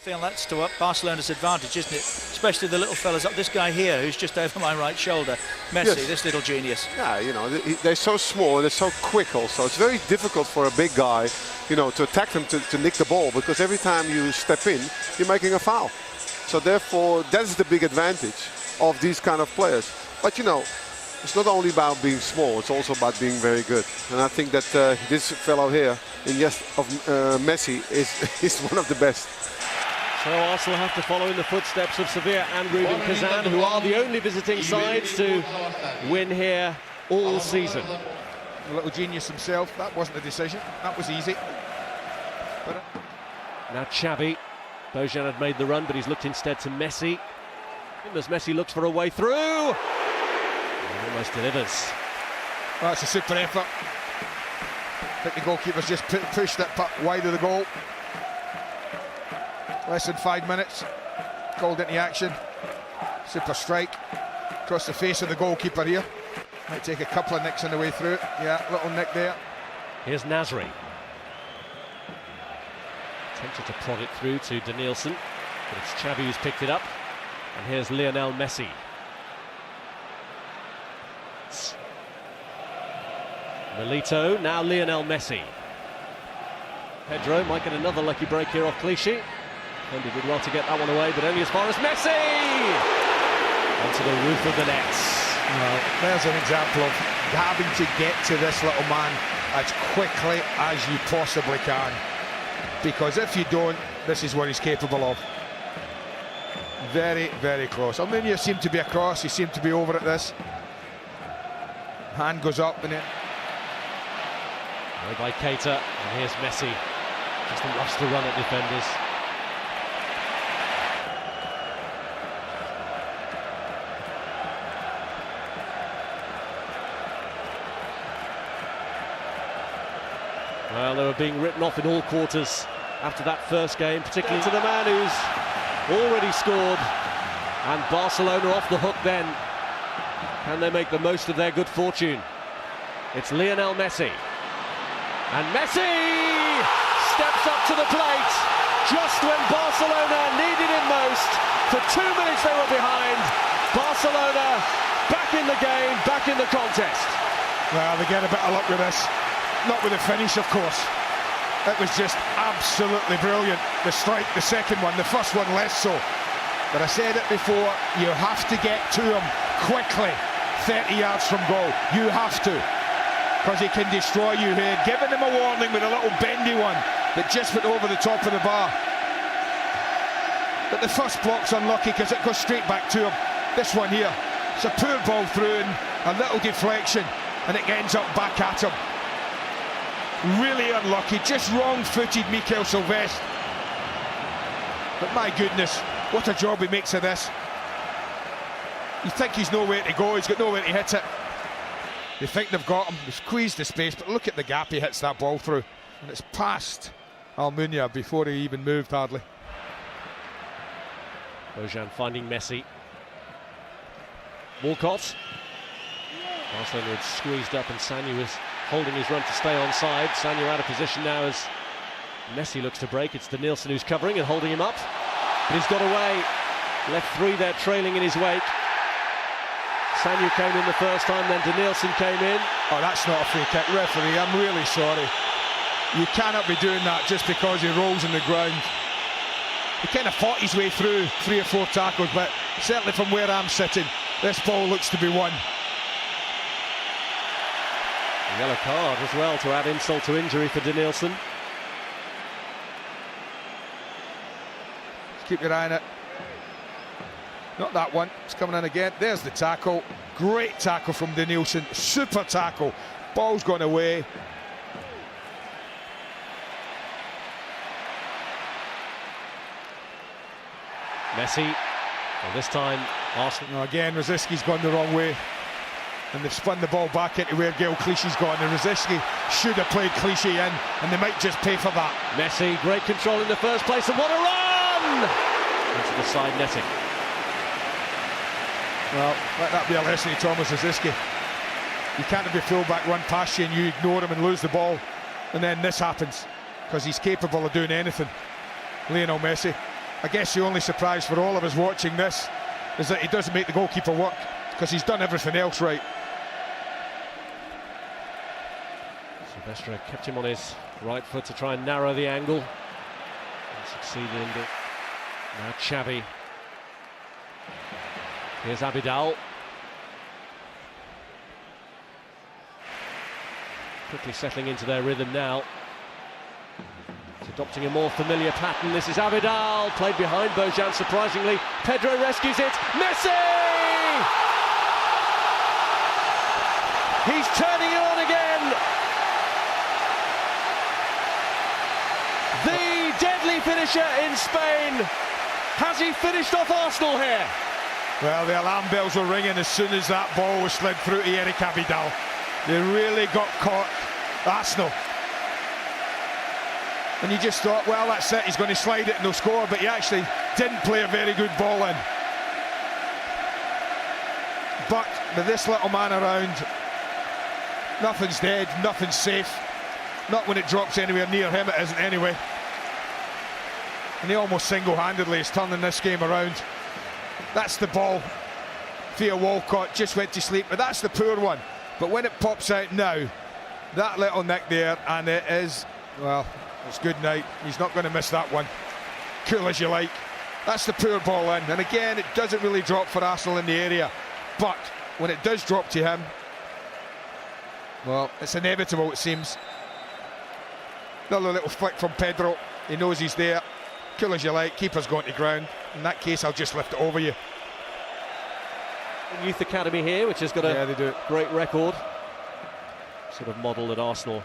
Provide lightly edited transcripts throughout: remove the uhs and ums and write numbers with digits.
feel that's to Barcelona's advantage, isn't it? Especially the little fellas up. This guy here, who's just over my right shoulder, Messi, yes. This little genius. Yeah, you know, they're so small and they're so quick also. It's very difficult for a big guy, you know, to attack them, to nick the ball, because every time you step in, you're making a foul. So therefore, that's the big advantage of these kind of players. But, you know, it's not only about being small, it's also about being very good. And I think that this fellow here, Messi, is one of the best. So Arsenal have to follow in the footsteps of Sevilla and Rubin Kazan, who are the only visiting sides to win here all season. A little genius himself. That wasn't a decision. That was easy. Now Xavi. Bojan had made the run, but he's looked instead to Messi. As Messi looks for a way through. Almost delivers. Well, that's a super effort. I think the goalkeeper's just pushed that puck wide of the goal. Less than 5 minutes. Called into action. Super strike. Across the face of the goalkeeper here. Might take a couple of nicks on the way through it. Yeah, little nick there. Here's Nasri. Attempted to prod it through to Danielson, but it's Xavi who's picked it up. And here's Lionel Messi. Milito, now Lionel Messi. Pedro might get another lucky break here off Clichy. And he did well to get that one away, but only as far as Messi! Onto the roof of the nets. Well, there's an example of having to get to this little man as quickly as you possibly can. Because if you don't, this is what he's capable of. Very, very close. Almunia seemed to be across, he seemed to be over at this. Hand goes up and it. By Keita, and here's Messi. Just loves to run at defenders. Well, they were being written off in all quarters after that first game, particularly to the man who's already scored. And Barcelona off the hook then. Can they make the most of their good fortune? It's Lionel Messi. And Messi steps up to the plate just when Barcelona needed him most. For 2 minutes they were behind. Barcelona back in the game, back in the contest. Well, they get a bit of luck with this. Not with the finish, of course. It was just absolutely brilliant. The strike, the second one, the first one less so. But I said it before, you have to get to him quickly. 30 yards from goal, you have to. Because he can destroy you here. Giving him a warning with a little bendy one that just went over the top of the bar. But the first block's unlucky because it goes straight back to him. This one here, it's a poor ball through and a little deflection and it ends up back at him. Really unlucky, just wrong-footed Mikel Silvestre. But my goodness, what a job he makes of this. You think he's nowhere to go, he's got nowhere to hit it. They think they've got him, they squeezed the space, but look at the gap he hits that ball through. And it's past Almunia before he even moved hardly. Bojan finding Messi. Walcott. Barcelona had squeezed up and Sanyu was holding his run to stay onside. Sanyu out of position now as Messi looks to break. It's Danielson who's covering and holding him up. But he's got away. Left three there trailing in his wake. Sanyu came in the first time, then Danielson came in. Oh, that's not a free kick, referee, I'm really sorry. You cannot be doing that just because he rolls in the ground. He kind of fought his way through 3 or 4 tackles, but certainly from where I'm sitting, this ball looks to be won. A yellow card as well to add insult to injury for Danielson. Just keep your eye on it. Not that one, it's coming in again. There's the tackle. Great tackle from Danielson, super tackle. Ball's gone away. Messi, well, this time Arsenal. No, again, Rosiski's gone the wrong way. And they've spun the ball back into where Gael Clichy's gone. And Rosiski should have played Clichy in, and they might just pay for that. Messi, great control in the first place, and what a run! Into the side netting. Well, let that be a lesson to Thomas Rosiski. You can't have your fullback run past you and you ignore him and lose the ball. And then this happens, because he's capable of doing anything. Lionel Messi. I guess the only surprise for all of us watching this is that he doesn't make the goalkeeper work, because he's done everything else right. Silvestre kept him on his right foot to try and narrow the angle. And succeeded in it. Now Xavi. Here's Abidal. Quickly settling into their rhythm now. It's adopting a more familiar pattern. This is Abidal, played behind Bojan, surprisingly. Pedro rescues it. Messi! He's turning it on again. The deadly finisher in Spain. Has he finished off Arsenal here? Well, the alarm bells were ringing as soon as that ball was slid through to Eric Abidal. They really got caught, Arsenal. And you just thought, well, that's it, he's going to slide it and they'll score, but he actually didn't play a very good ball in. But with this little man around, nothing's dead, nothing's safe. Not when it drops anywhere near him, it isn't anyway. And he almost single-handedly is turning this game around. That's the ball. Theo Walcott just went to sleep, but that's the poor one. But when it pops out now, that little nick there, and it is, well, it's good night. He's not going to miss that one. Cool as you like. That's the poor ball in. And again, it doesn't really drop for Arsenal in the area. But when it does drop to him, well, it's inevitable, it seems. Another little flick from Pedro. He knows he's there. Cool as you like. Keeper's going to ground. In that case, I'll just lift it over you. Youth Academy here, which has got a they do. Great record. Sort of model that Arsenal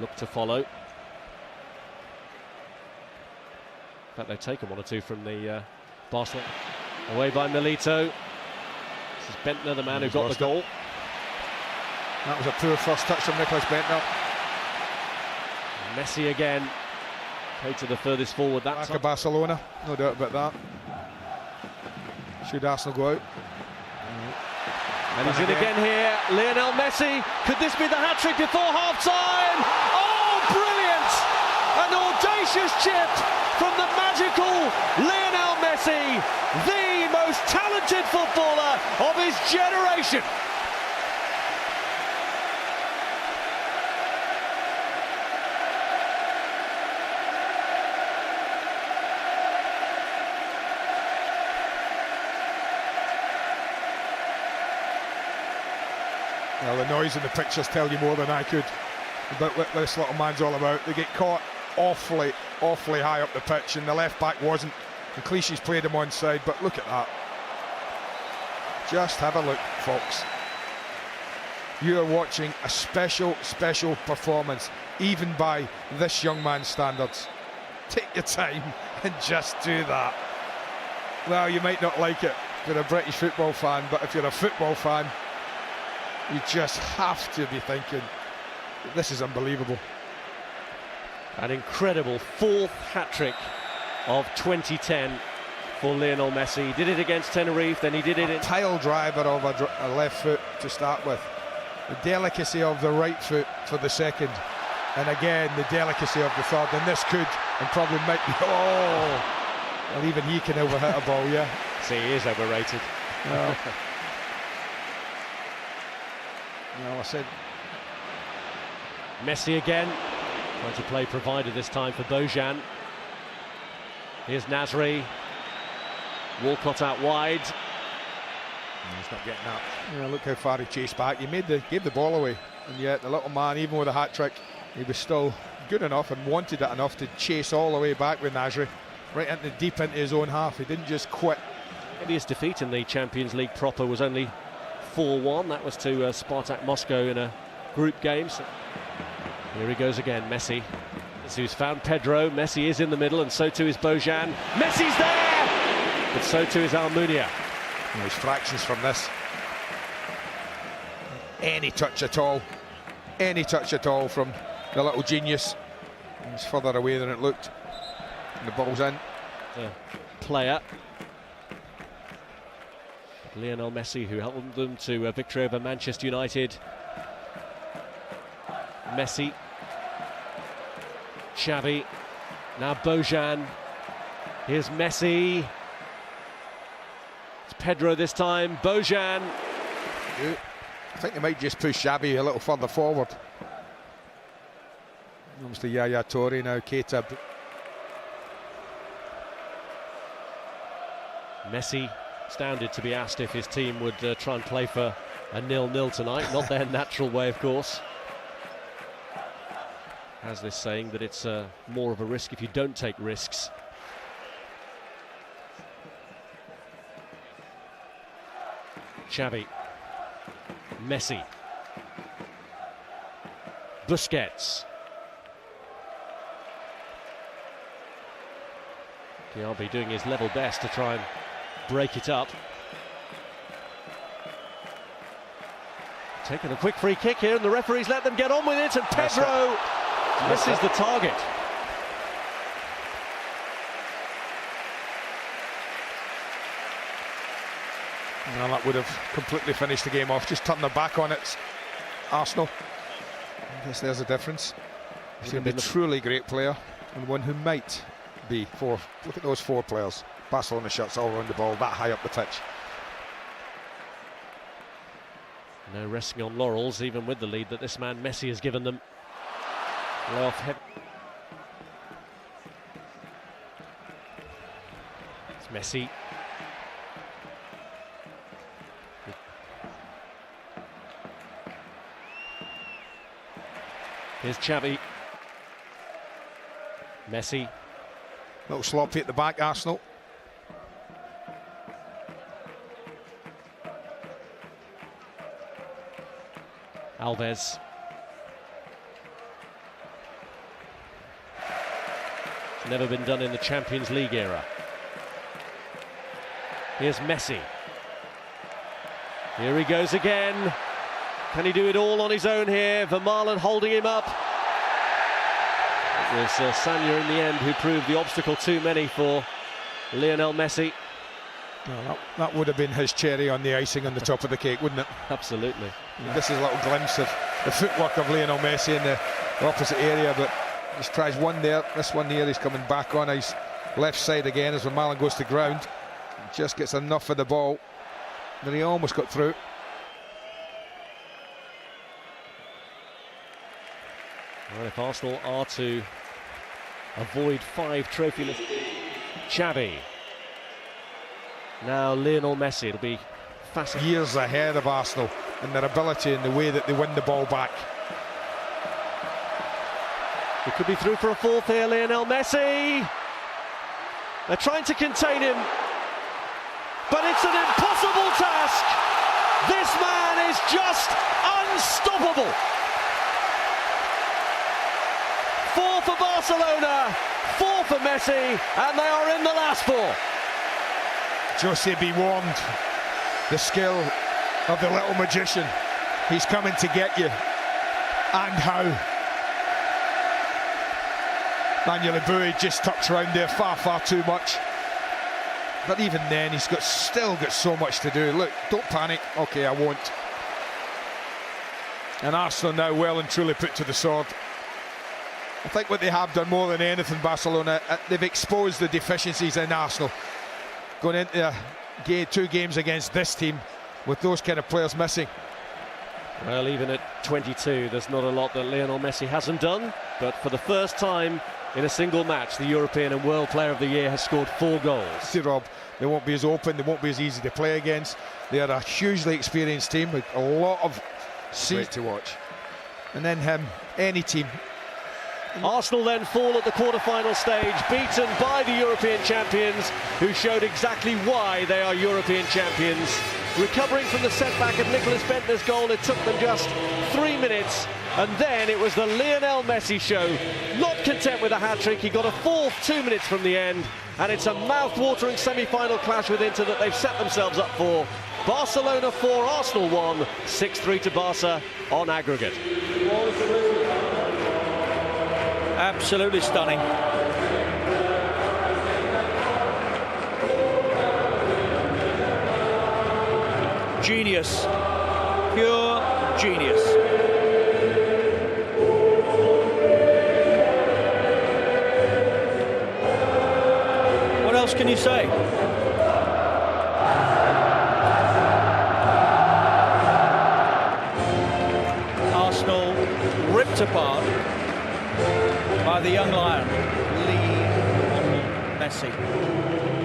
look to follow. In fact, they've taken one or two from the Barcelona. Away by Milito. This is Bentner, the man who got the goal. That was a poor first touch from Nicholas Bentner. Messi again. Played to the furthest forward that Back time. of Barcelona, no doubt about that. Should Arsenal go out? And he's in again here. Lionel Messi. Could this be the hat-trick before half-time? Oh, brilliant! An audacious chip from the magical Lionel Messi, the most talented footballer of his generation. Well, the noise in the pictures tell you more than I could about what this little man's all about. They get caught awfully high up the pitch, and the left back wasn't. And Clichy's played him onside, but look at that. Just have a look, folks. You are watching a special performance, even by this young man's standards. Take your time and just do that. Well, you might not like it if you're a British football fan, but if you're a football fan, you just have to be thinking, this is unbelievable. An incredible fourth hat-trick of 2010 for Lionel Messi. He did it against Tenerife, then he did it in... Tile driver of a left foot to start with. The delicacy of the right foot for the second. And again, the delicacy of the third. And this could, and probably might be... Oh! Well, even he can overhit a ball, yeah. See, he is overrated. Well, I said... Messi again, trying to play provider this time for Bojan. Here's Nasri. Walcott out wide. He's not getting that. Yeah, look how far he chased back. He gave the ball away, and yet the little man, even with a hat-trick, he was still good enough and wanted it enough to chase all the way back with Nasri, right deep into his own half. He didn't just quit. His defeat in the Champions League proper was only 4-1. That was to Spartak Moscow in a group game. So here he goes again, Messi. Who's found Pedro. Messi is in the middle, and so too is Bojan. Messi's there! But so too is Almunia. There's fractions from this. Any touch at all from the little genius. He's further away than it looked. And the ball's in. The player, Lionel Messi, who helped them to a victory over Manchester United. Messi, Xavi, Now Bojan. Here's Messi. It's Pedro this time. Bojan. I think they might just push Xavi a little further forward. Obviously Yaya Toure now, Keita. Messi astounded to be asked if his team would try and play for a 0-0 tonight. Not their natural way, of course. Has this saying that it's more of a risk if you don't take risks. Xavi. Messi. Busquets. Diaby doing his level best to try and break it up. Taking a quick free kick here, and the referees let them get on with it, and Pedro misses the target. Well, that would have completely finished the game off. Just turned their back on it, Arsenal. I guess there's a difference. He's going to be a truly great player, and one who might be four. Look at those four players. Barcelona shots all around the ball, that high up the pitch. No resting on laurels, even with the lead that this man Messi has given them. Lay off head. It's Messi. Here's Xavi. Messi. A little sloppy at the back, Arsenal. Alves. It's never been done in the Champions League era. Here's Messi. Here he goes again. Can he do it all on his own here? Vermaelen holding him up. It was Sanya in the end who proved the obstacle too many for Lionel Messi. Well, that would have been his cherry on the icing on the top of the cake, wouldn't it? Absolutely. This is a little glimpse of the footwork of Lionel Messi in the opposite area, but just tries one there. This one here, he's coming back on his left side again as Vermaelen goes to ground. Just gets enough of the ball, but he almost got through. Well, if Arsenal are to avoid 5 trophy lists, Xavi. Now Lionel Messi. It'll be fascinating. Years ahead of Arsenal in their ability and the way that they win the ball back. It could be through for a fourth here, Lionel Messi. They're trying to contain him, but it's an impossible task. This man is just unstoppable. 4 for Barcelona, 4 for Messi, and they are in the last 4. Jose, be warned. The skill of the little magician. He's coming to get you. And how. Manuel Eboue just tucks around there far too much. But even then, he's still got so much to do. Look, don't panic. Okay, I won't. And Arsenal now well and truly put to the sword. I think what they have done more than anything, Barcelona, they've exposed the deficiencies in Arsenal. Going into 2 games against this team with those kind of players missing. Well, even at 22, there's not a lot that Lionel Messi hasn't done, but for the first time in a single match, the European and World Player of the Year has scored 4 goals. See, Rob, they won't be as open, they won't be as easy to play against. They are a hugely experienced team with a lot of seat to watch. And then any team. Arsenal then fall at the quarter-final stage, beaten by the European champions, who showed exactly why they are European champions. Recovering from the setback of Nicolas Bentner's goal, it took them just 3 minutes, and then it was the Lionel Messi show. Not content with a hat-trick, he got a 4th 2 minutes from the end, and it's a mouth-watering semi-final clash with Inter that they've set themselves up for. Barcelona 4, Arsenal 1, 6-3 to Barca on aggregate. Absolutely stunning. Genius. Pure genius. else can you say? Arsenal ripped apart by the young lion, Lionel Messi.